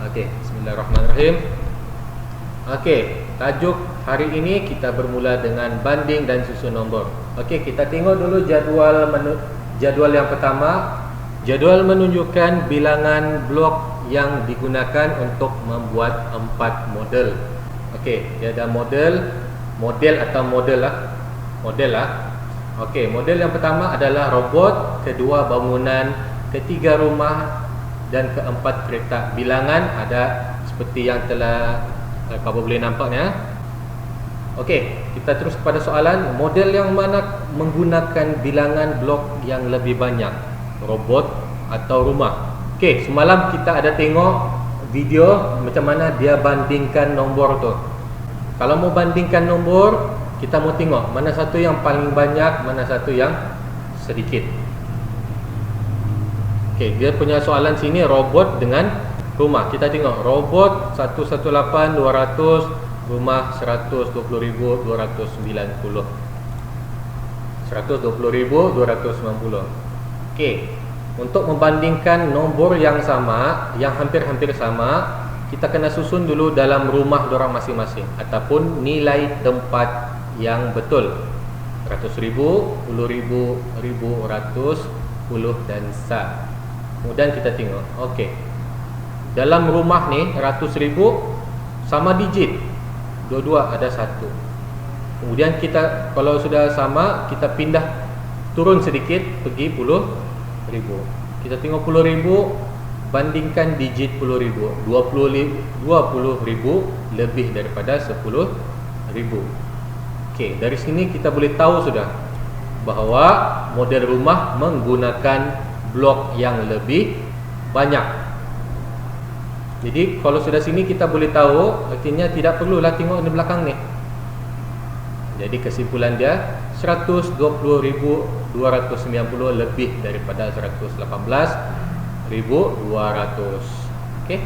Okey, bismillahirrahmanirrahim. Okey, tajuk hari ini kita bermula dengan banding dan susun nombor. Okey, kita tengok dulu jadual yang pertama. Jadual menunjukkan bilangan blok yang digunakan untuk membuat 4 model. Okey, dia ada model atau model lah. Okey, model yang pertama adalah robot, kedua bangunan, ketiga rumah dan keempat kereta. Bilangan ada seperti yang telah kamu boleh nampak ya. Okey, kita terus kepada soalan. Model yang mana menggunakan bilangan blok yang lebih banyak? Robot atau rumah? Okey, semalam kita ada tengok video macam mana dia bandingkan nombor tu. Kalau mau bandingkan nombor, kita mau tengok mana satu yang paling banyak, mana satu yang sedikit. Okey, dia punya soalan sini robot dengan rumah. Kita tengok robot 118 200, rumah 120.290. 120.290. Okey, untuk membandingkan nombor yang sama, yang hampir-hampir sama, kita kena susun dulu dalam rumah dorang masing-masing ataupun nilai tempat yang betul. 100.000, 10.000, 1.000, 100, 10 dan sat. Kemudian kita tengok, okey, dalam rumah ni 100.000 sama digit, dua-dua ada 1. Kemudian kita kalau sudah sama, kita pindah turun sedikit pergi 10.000. Kita tengok 10.000 bandingkan digit 10.000, 20.000 lebih daripada 10.000. Okey, dari sini kita boleh tahu sudah bahawa model rumah menggunakan blok yang lebih banyak. Jadi kalau sudah sini kita boleh tahu, artinya tidak perlulah tengok di belakang ni. Jadi kesimpulan dia 120.290 lebih daripada 118.200. Okey.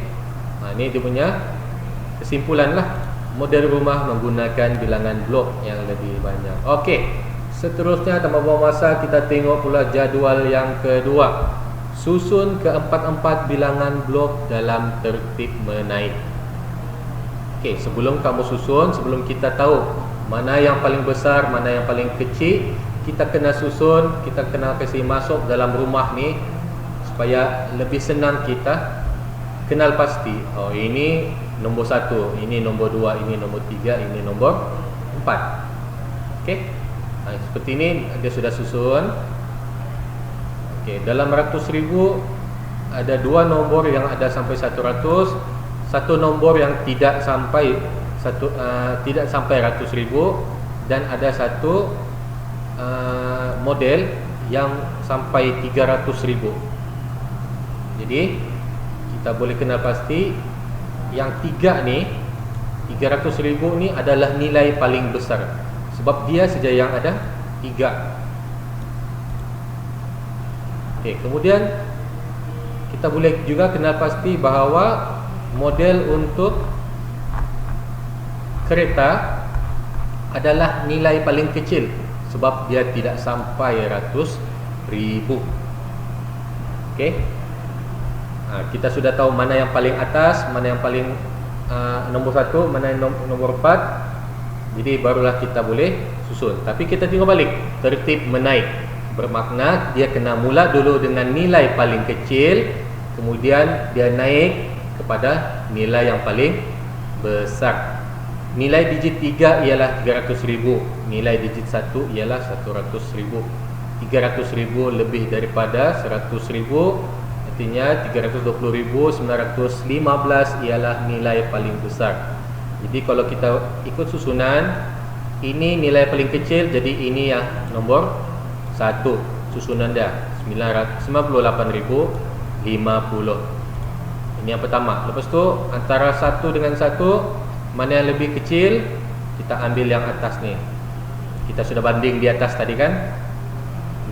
Ini dia punya kesimpulan lah. Model rumah menggunakan bilangan blok yang lebih banyak. Okey. Seterusnya tanpa buang masa, kita tengok pula jadual yang kedua. Susun keempat-empat bilangan blok dalam tertib menaik. Okey, sebelum kamu susun, sebelum kita tahu mana yang paling besar, mana yang paling kecil, kita kena susun, kita kena kasih masuk dalam rumah ni supaya lebih senang kita kenal pasti. Oh, ini nombor 1, ini nombor 2, ini nombor 3, ini nombor 4. Okey. Seperti ini dia sudah susun. Okey, dalam 100.000 ada 2 nombor yang ada sampai 100, satu nombor yang tidak sampai 100.000 dan ada satu model yang sampai 300.000. Jadi kita boleh kenal pasti yang 3 ni, 300.000 ni adalah nilai paling besar sebab dia saja yang ada 3. Okey, kemudian kita boleh juga kenal pasti bahawa model untuk kereta adalah nilai paling kecil sebab dia tidak sampai 100.000. Okey. Kita sudah tahu mana yang paling atas, mana yang paling nombor 1, mana yang nombor 4. Jadi barulah kita boleh susun. Tapi kita tengok balik tertib menaik. Bermakna dia kena mula dulu dengan nilai paling kecil, kemudian dia naik kepada nilai yang paling besar. Nilai digit 3 ialah 300.000, nilai digit 1 ialah 100.000. 300.000 lebih daripada 100.000, artinya 320.915 ialah nilai paling besar. Jadi kalau kita ikut susunan, ini nilai paling kecil, jadi ini yang nombor 1 susunan dia, 98.050. Ini yang pertama. Lepas tu antara 1 dengan 1, mana yang lebih kecil, kita ambil yang atas ni. Kita sudah banding di atas tadi kan.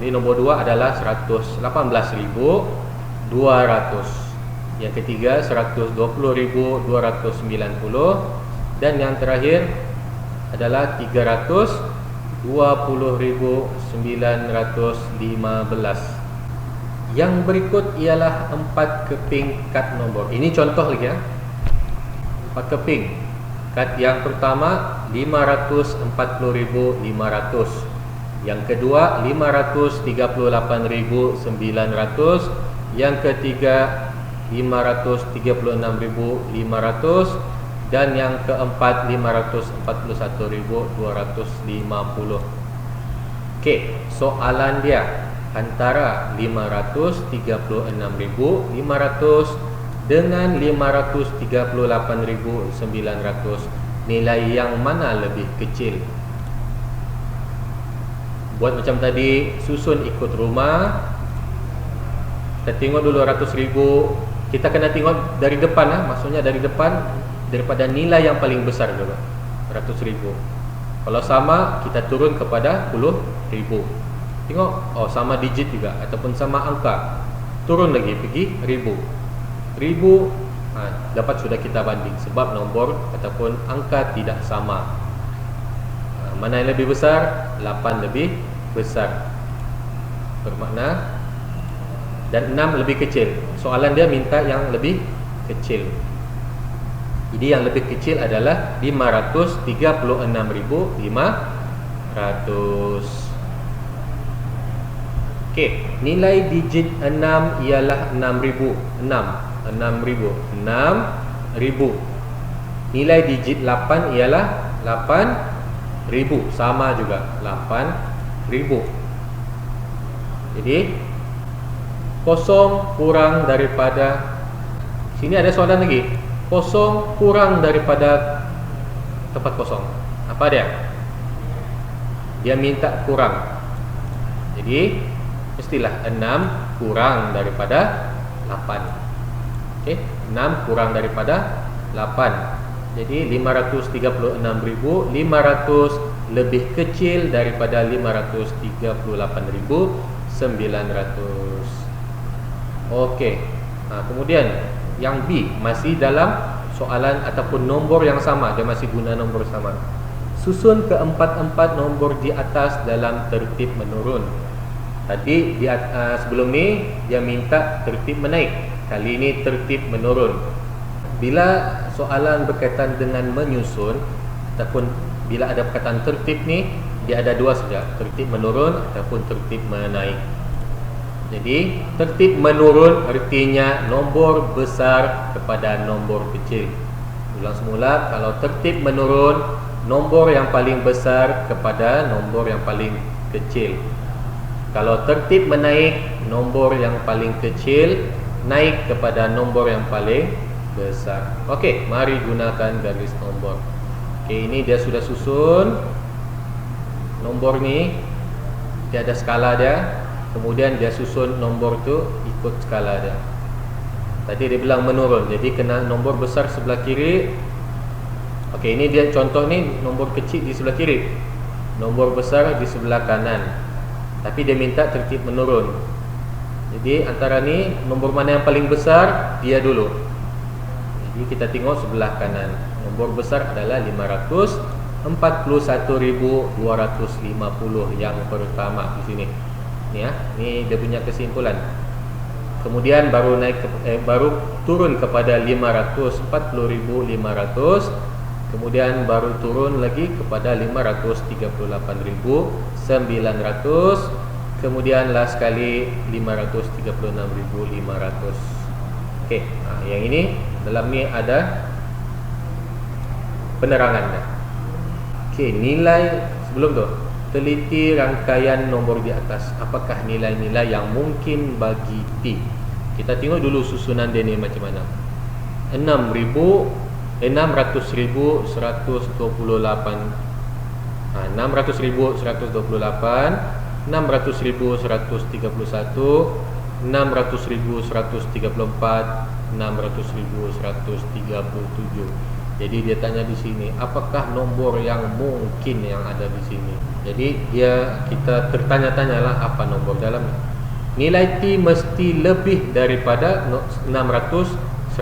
Jadi nombor 2 adalah 118.200. Yang ketiga 120.290. Dan yang terakhir adalah 320.915. Yang berikut ialah 4 keping kad nombor. Ini contoh lagi ya. pakai pink. Kad yang pertama 540.500, yang kedua 538.900, yang ketiga 536.500, dan yang keempat 541.250. Okey, soalan dia antara 536.500 dengan 538.900, nilai yang mana lebih kecil? Buat macam tadi, susun ikut rumah. Kita tengok dulu 100,000. Kita kena tengok dari depan lah. Maksudnya dari depan, daripada nilai yang paling besar dulu, 100,000. Kalau sama, kita turun kepada 10,000. Tengok, oh sama digit juga, ataupun sama angka, turun lagi, pergi 1,000. 1,000 dapat sudah kita banding, sebab nombor ataupun angka tidak sama. Mana yang lebih besar? 8 lebih besar, bermakna, dan 6 lebih kecil. Soalan dia minta yang lebih kecil. Jadi yang lebih kecil adalah 536.500. Okey, nilai digit 6 ialah 6,000. 6,000. Nilai digit 8 ialah 8,000. Sama juga, 8,000. Jadi kosong kurang daripada, sini ada soalan lagi, kosong kurang daripada tempat kosong. Apa dia? Dia minta kurang. Jadi mestilah 6 kurang daripada 8. Okey, 6 kurang daripada 8. Jadi 536.500 lebih kecil daripada 538.900. Okey. Kemudian yang B masih dalam soalan ataupun nombor yang sama, dia masih guna nombor sama. Susun keempat-empat nombor di atas dalam tertib menurun. Tadi sebelum ni dia minta tertib menaik, kali ini tertib menurun. Bila soalan berkaitan dengan menyusun ataupun bila ada perkataan tertib ni, dia ada dua saja, tertib menurun ataupun tertib menaik. Jadi tertib menurun artinya nombor besar kepada nombor kecil. Ulang semula, kalau tertib menurun, nombor yang paling besar kepada nombor yang paling kecil. Kalau tertib menaik, nombor yang paling kecil naik kepada nombor yang paling besar. Okey, mari gunakan garis nombor. Okey, ini dia sudah susun. Nombor ni dia ada skala dia. Kemudian dia susun nombor tu ikut skala dia. Tadi dia bilang menurun, jadi kena nombor besar sebelah kiri. Okey, ini dia contoh ni, nombor kecil di sebelah kiri, nombor besar di sebelah kanan. Tapi dia minta tertib menurun. Jadi antara ni, nombor mana yang paling besar, dia dulu. Jadi kita tengok sebelah kanan. Nombor besar adalah 541.250 yang pertama di sini. Ni ya, ni dia punya kesimpulan. Kemudian baru naik baru turun kepada 540.500. Kemudian baru turun lagi kepada 538.900. Kemudian last sekali 536.500. Okey, yang ini dalam ni ada penerangannya. Okey, nilai sebelum tu, teliti rangkaian nombor di atas. Apakah nilai-nilai yang mungkin bagi T? Kita tengok dulu susunan dia ni macam mana. 600.128, 600.128, 600.131, 600.134, 600.137. Jadi dia tanya di sini, apakah nombor yang mungkin yang ada di sini? Jadi kita tertanya-tanyalah apa nombor dalam ni. Nilai T mesti lebih daripada 600.131.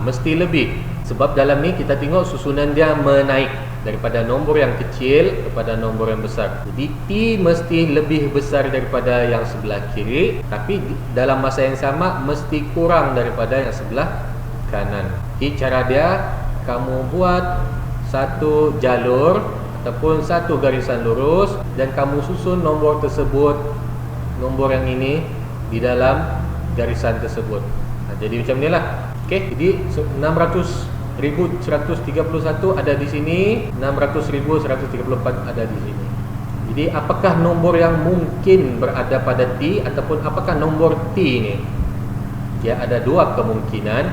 Mesti lebih. Sebab dalam ni kita tengok susunan dia menaik daripada nombor yang kecil kepada nombor yang besar. Jadi T mesti lebih besar daripada yang sebelah kiri, tapi dalam masa yang sama mesti kurang daripada yang sebelah kanan. Jadi cara dia, kamu buat satu jalur ataupun satu garisan lurus dan kamu susun nombor tersebut, nombor yang ini di dalam garisan tersebut. Jadi macam inilah. Okey, jadi 600.131 ada di sini, 600.134 ada di sini. Jadi apakah nombor yang mungkin berada pada T ataupun apakah nombor T ini? Dia ada dua kemungkinan,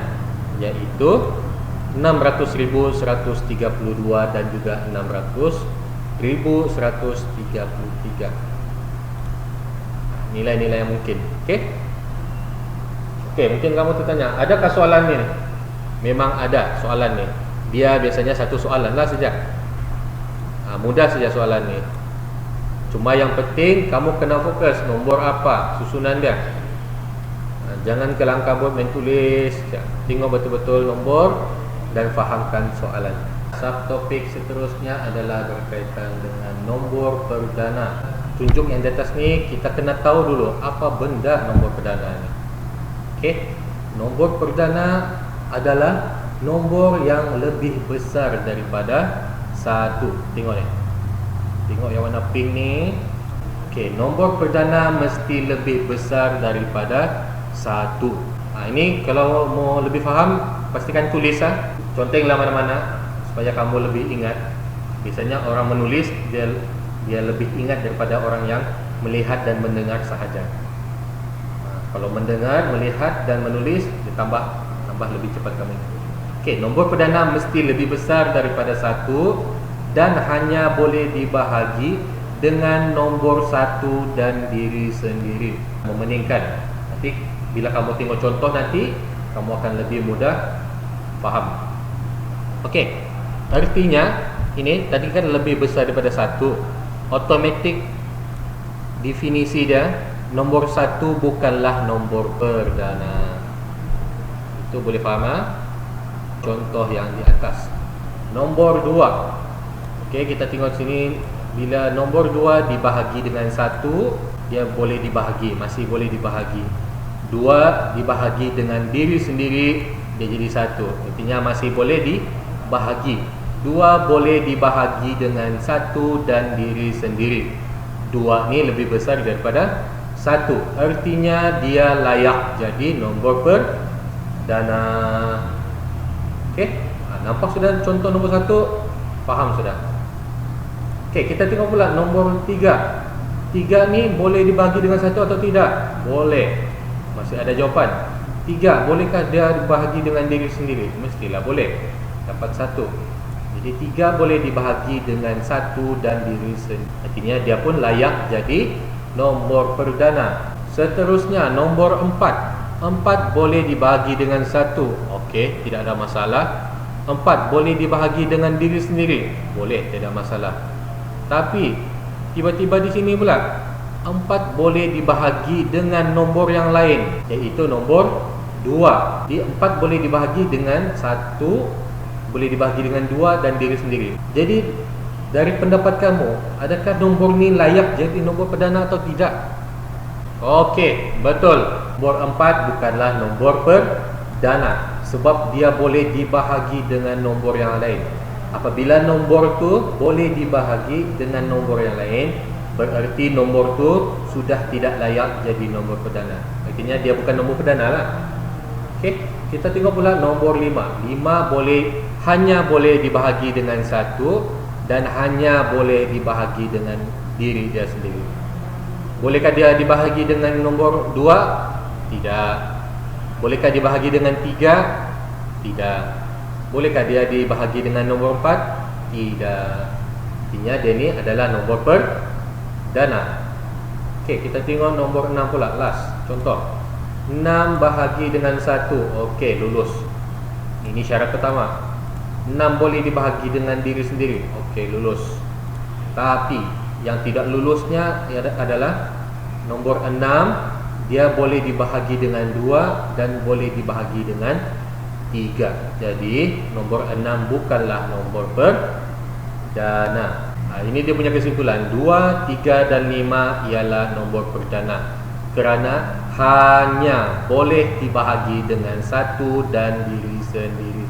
iaitu 600.132 dan juga 600.133. Nilai-nilai yang mungkin. Okey, mungkin kamu tertanya, adakah soalan ni? Memang ada soalan ni. Dia biasanya satu soalan lah saja. Mudah saja soalan ni. Cuma yang penting kamu kena fokus nombor apa susunan dia. Jangan kelang kabut main tulis. Tengok betul-betul nombor dan fahamkan soalan. Subtopik seterusnya adalah berkaitan dengan nombor perdana. Tunjuk yang di atas ni, kita kena tahu dulu apa benda nombor perdana ni. Okey, nombor perdana adalah nombor yang lebih besar daripada 1. Tengok ni. Tengok yang warna pink ni. Okey, nombor perdana mesti lebih besar daripada 1. Ini kalau mau lebih faham, pastikan tulis contenglah mana-mana supaya kamu lebih ingat. Biasanya orang menulis dia lebih ingat daripada orang yang melihat dan mendengar sahaja. Kalau mendengar, melihat dan menulis, dia tambah lebih cepat kamu ingat. Okey, nombor perdana mesti lebih besar daripada 1 dan hanya boleh dibahagi dengan nombor 1 dan diri sendiri. Membandingkan. Nanti bila kamu tengok contoh nanti, kamu akan lebih mudah faham. Okey, artinya ini tadi kan lebih besar daripada 1. Automatik definisi dia, nombor 1 bukanlah nombor perdana. Itu boleh faham contoh yang di atas. Nombor 2. Okey, kita tengok sini, bila nombor 2 dibahagi dengan 1, dia boleh dibahagi, masih boleh dibahagi. 2 dibahagi dengan diri sendiri, dia jadi 1. Artinya masih boleh dibahagi. 2 boleh dibahagi dengan 1 dan diri sendiri. 2 ni lebih besar daripada 1. Artinya dia layak jadi nombor perdana. Okey, nampak sudah contoh nombor 1? Faham sudah? Okey, kita tengok pula nombor 3. 3 ni boleh dibahagi dengan 1 atau tidak? Boleh. Masih ada jawapan. 3, bolehkah dia dibahagi dengan diri sendiri? Mestilah boleh. Dapat 1. Jadi 3 boleh dibahagi dengan 1 dan diri sendiri. Artinya dia pun layak jadi nombor perdana. Seterusnya nombor 4. 4 boleh dibahagi dengan 1. Okey, tidak ada masalah. 4 boleh dibahagi dengan diri sendiri. Boleh, tidak masalah. Tapi tiba-tiba di sini pula 4 boleh dibahagi dengan nombor yang lain, iaitu nombor 2. Jadi 4 boleh dibahagi dengan 1, boleh dibahagi dengan 2 dan diri sendiri. Jadi dari pendapat kamu, adakah nombor ni layak jadi nombor perdana atau tidak? Okey, betul. Nombor 4 bukanlah nombor perdana sebab dia boleh dibahagi dengan nombor yang lain. Apabila nombor tu boleh dibahagi dengan nombor yang lain, berarti nombor tu sudah tidak layak jadi nombor perdana. Artinya dia bukan nombor perdana lah. Okey, kita tengok pula nombor 5. 5 hanya boleh dibahagi dengan 1 dan hanya boleh dibahagi dengan diri dia sendiri. Bolehkah dia dibahagi dengan nombor 2? Tidak. Bolehkah dibahagi dengan 3? Tidak. Bolehkah dia dibahagi dengan nombor 4? Tidak. Artinya dia ni adalah nombor perdana. Okey, kita tengok nombor 6 pula. Last contoh. 6 bahagi dengan 1. Okey, lulus. Ini syarat pertama. 6 boleh dibahagi dengan diri sendiri. Okey, lulus. Tapi yang tidak lulusnya adalah nombor 6. Dia boleh dibahagi dengan 2 dan boleh dibahagi dengan 3. Jadi nombor 6 bukanlah nombor perdana. Ini dia punya kesimpulan. 2, 3 dan 5 ialah nombor perdana kerana hanya boleh dibahagi dengan 1 dan diri sendiri.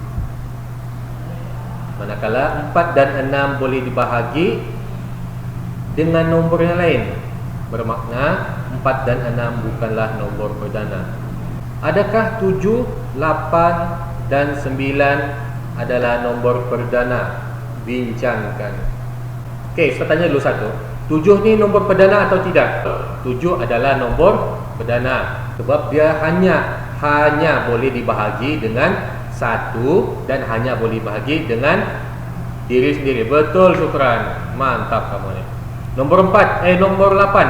Manakala 4 dan 6 boleh dibahagi dengan nombor yang lain, bermakna 4 dan 6 bukanlah nombor perdana. Adakah 7, 8 dan 9 adalah nombor perdana? Bincangkan. Okey, saya tanya dulu satu. 7 ni nombor perdana atau tidak? 7 adalah nombor perdana sebab dia hanya boleh dibahagi dengan 1 dan hanya boleh bahagi dengan diri sendiri. Betul, syukran. Mantap kamu ni. Nombor 4, nombor 8.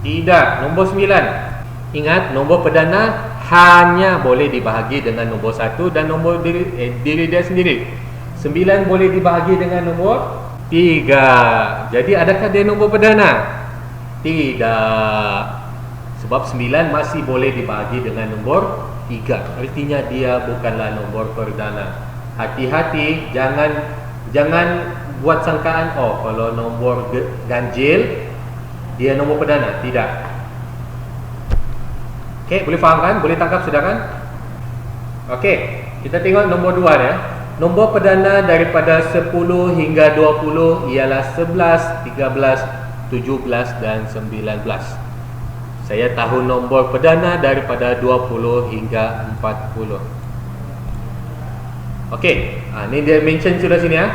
Tidak. Nombor 9. Ingat, nombor perdana hanya boleh dibahagi dengan nombor 1 dan nombor diri dia sendiri. 9 boleh dibahagi dengan nombor 3. Jadi adakah dia nombor perdana? Tidak. Sebab 9 masih boleh dibahagi dengan nombor 3. Artinya dia bukanlah nombor perdana. Hati-hati, jangan buat sangkaan, oh kalau nombor ganjil dia nombor perdana. Tidak. Okey, boleh faham kan? Boleh tangkap sudah kan? Okey, kita tengok nombor 2 ya. Nombor perdana daripada 10 hingga 20 ialah 11, 13, 17 dan 19. Saya tahu nombor perdana daripada 20 hingga 40. Okey, ni dia mention sudah sini ya.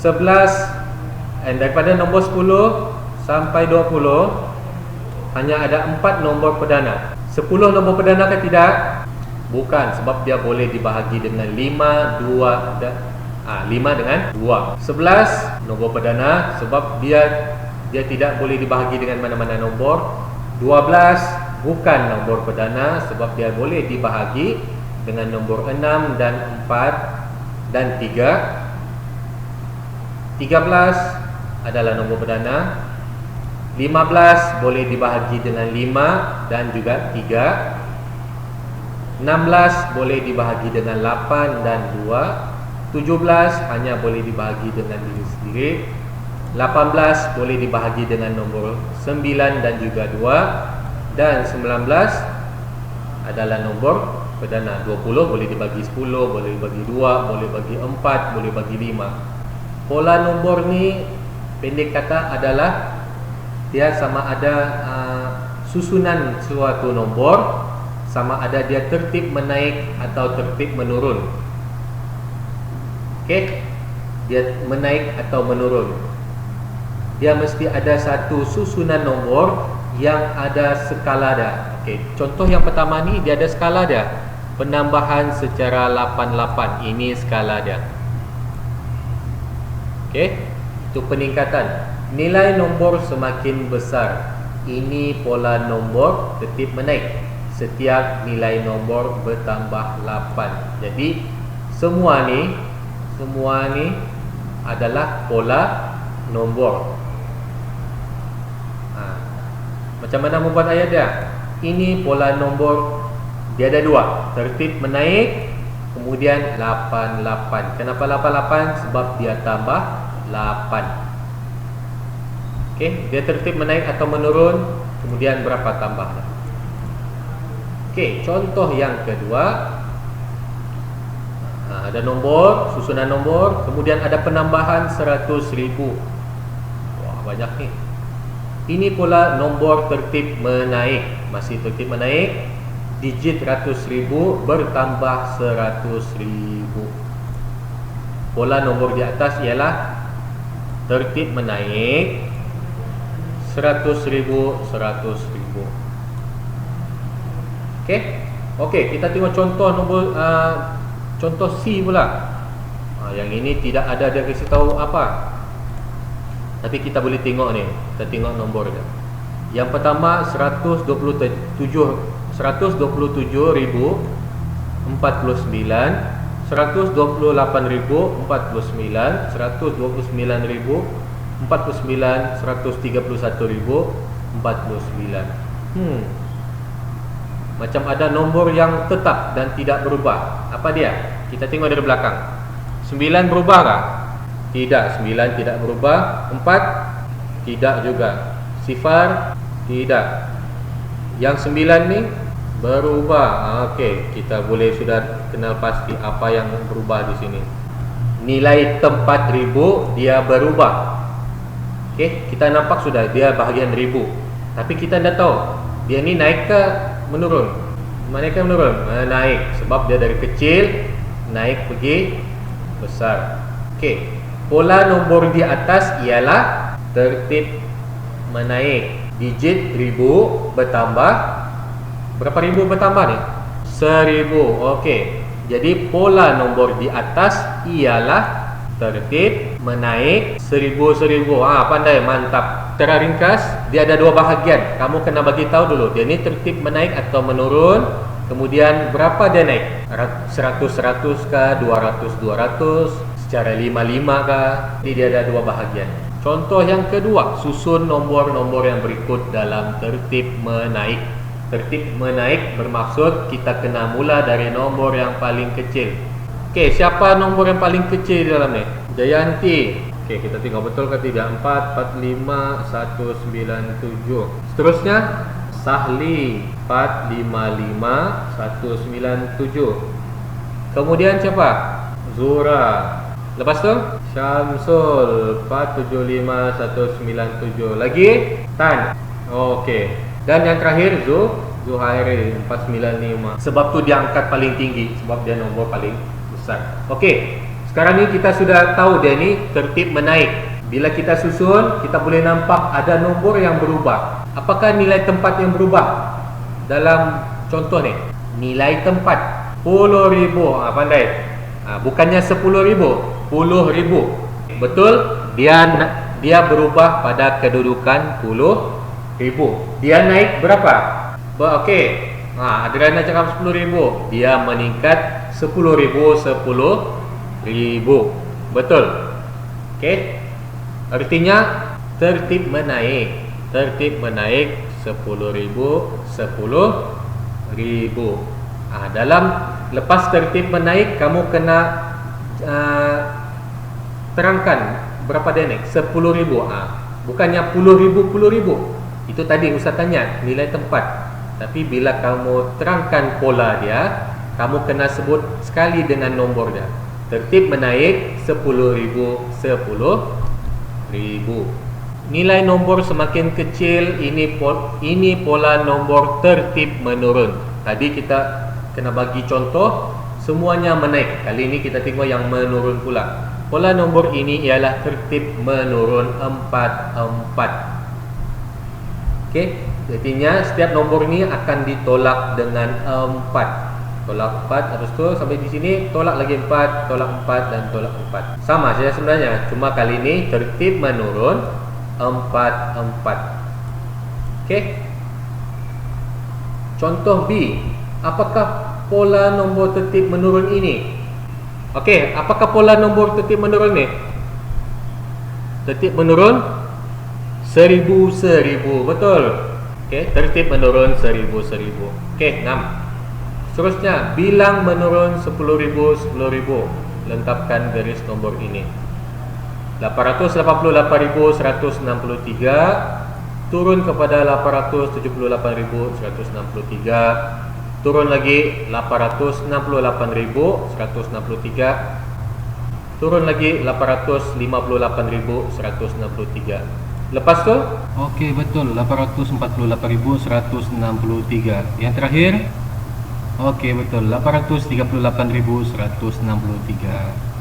11 dan daripada nombor 10 sampai 20 hanya ada 4 nombor perdana. 10 nombor perdana ke tidak? Bukan, sebab dia boleh dibahagi dengan 5, 2 dan 5 dengan 2. 11 nombor perdana sebab dia tidak boleh dibahagi dengan mana-mana nombor. 12 bukan nombor perdana sebab dia boleh dibahagi dengan nombor 6 dan 4 dan 3. 13 adalah nombor perdana. 15 boleh dibahagi dengan 5 dan juga 3. 16 boleh dibahagi dengan 8 dan 2. 17 hanya boleh dibahagi dengan diri sendiri. 18 boleh dibahagi dengan nombor 9 dan juga 2. Dan 19 adalah nombor perdana. 20 boleh dibagi 10, boleh dibagi 2, boleh bagi 4, boleh bagi 5. Pola nombor ni pendek kata adalah dia sama ada susunan suatu nombor, sama ada dia tertib menaik atau tertib menurun. Okey, dia menaik atau menurun. Dia mesti ada satu susunan nombor yang ada skala dia. Okey, contoh yang pertama ni dia ada skala dia. Penambahan secara 88, ini skala dia. Okey, itu peningkatan. Nilai nombor semakin besar. Ini pola nombor tertib menaik. Setiap nilai nombor bertambah 8. Jadi semua ni adalah pola nombor. Macam mana membuat ayat dia? Ini pola nombor. Dia ada 2, tertib menaik, kemudian 88. Kenapa 88? Sebab dia tambah 8. Okey, dia tertib menaik atau menurun, kemudian berapa tambahnya? Okey, contoh yang kedua, ada nombor, susunan nombor, kemudian ada penambahan 100,000. Wah, banyak ni. Ini pula nombor tertib menaik. Masih tertib menaik. Digit 100,000 bertambah 100,000. Pola nombor di atas ialah tertib menaik 100,000, 100,000. Okey, kita tengok contoh nombor contoh C pula. Yang ini tidak ada dia kasi tahu apa. Tapi kita boleh tengok ni. Kita tengok nombor dia. Yang pertama 127,049, 128,049, 129,049, 131,049. Macam ada nombor yang tetap dan tidak berubah. Apa dia? Kita tengok dari belakang. 9 berubah kah? Tidak, 9 tidak berubah. 4 tidak juga. Sifar tidak. Yang 9 ni berubah. Okey, kita boleh sudah kenal pasti apa yang berubah di sini. Nilai tempat ribu dia berubah. Okey, kita nampak sudah dia bahagian ribu. Tapi kita tidak tahu dia ni naik ke menurun. Mana ke menurun? Naik, sebab dia dari kecil naik pergi besar. Okey, pola nombor di atas ialah tertib menaik. Digit ribu bertambah. Berapa ribu bertambah ni? 1000. Okey, jadi pola nombor di atas ialah tertib menaik 1000. Pandai, mantap. Secara ringkas dia ada dua bahagian. Kamu kena bagi tahu dulu dia ni tertib menaik atau menurun. Kemudian berapa dia naik? 100 kah? 200 secara 5 kah? Jadi dia ada dua bahagian. Contoh yang kedua, susun nombor-nombor yang berikut dalam tertib menaik. Tertib menaik bermaksud kita kena mula dari nombor yang paling kecil. Okey, siapa nombor yang paling kecil di dalam ni? Jayanti. Okey, kita tengok betul ke tidak? 445 197. Seterusnya Sahli 455 197. Kemudian siapa? Zura. Lepas tu Syamsul 475 197. Lagi Tan. Okey. Dan yang terakhir Zuhairi 495. Sebab tu dia angkat paling tinggi, sebab dia nombor paling besar. Okey. Sekarang ni kita sudah tahu dia ni tertib menaik. Bila kita susun, kita boleh nampak ada nombor yang berubah. Apakah nilai tempat yang berubah? Dalam contoh ni, nilai tempat 10,000. Pandai. Bukannya 10,000, 10,000. Betul? Dia berubah pada kedudukan 10,000. Dia naik berapa? Okey. Adriana cakap 10,000. Dia meningkat 10,000, 10,000. Betul? Okey. Artinya tertib menaik. Tertib menaik 10,000, 10,000. Dalam lepas tertib menaik, kamu kena terangkan berapa dia naik. 10,000. Bukannya 10,000, 10,000. Itu tadi Ustaz tanya nilai tempat. Tapi bila kamu terangkan pola dia, kamu kena sebut sekali dengan nombor dia. Tertib menaik 10,000, 10,000. Nilai nombor semakin kecil, ini pola nombor tertib menurun. Tadi kita kena bagi contoh, semuanya menaik. Kali ini kita tengok yang menurun pula. Pola nombor ini ialah tertib menurun 4. Okey, artinya setiap nombor ni akan ditolak dengan 4. Tolak 4, habis tu sampai di sini tolak lagi 4, tolak 4 dan tolak 4. Sama saja sebenarnya, cuma kali ini tertib menurun 4. Okey. Contoh B, apakah pola nombor tertib menurun ini? Okey, apakah pola nombor tertib menurun ni? Tertib menurun 1000, betul. Okey, tertib menurun 1000. Okey, 6. Seterusnya, bilang menurun 10,000, 10,000. Lentapkan garis nombor ini. 888,163 turun kepada 878,163. Turun lagi 868,163. Turun lagi 858,163. Lepas tu? Okey, betul, 848,163. Yang terakhir? Okey, betul, 838,163.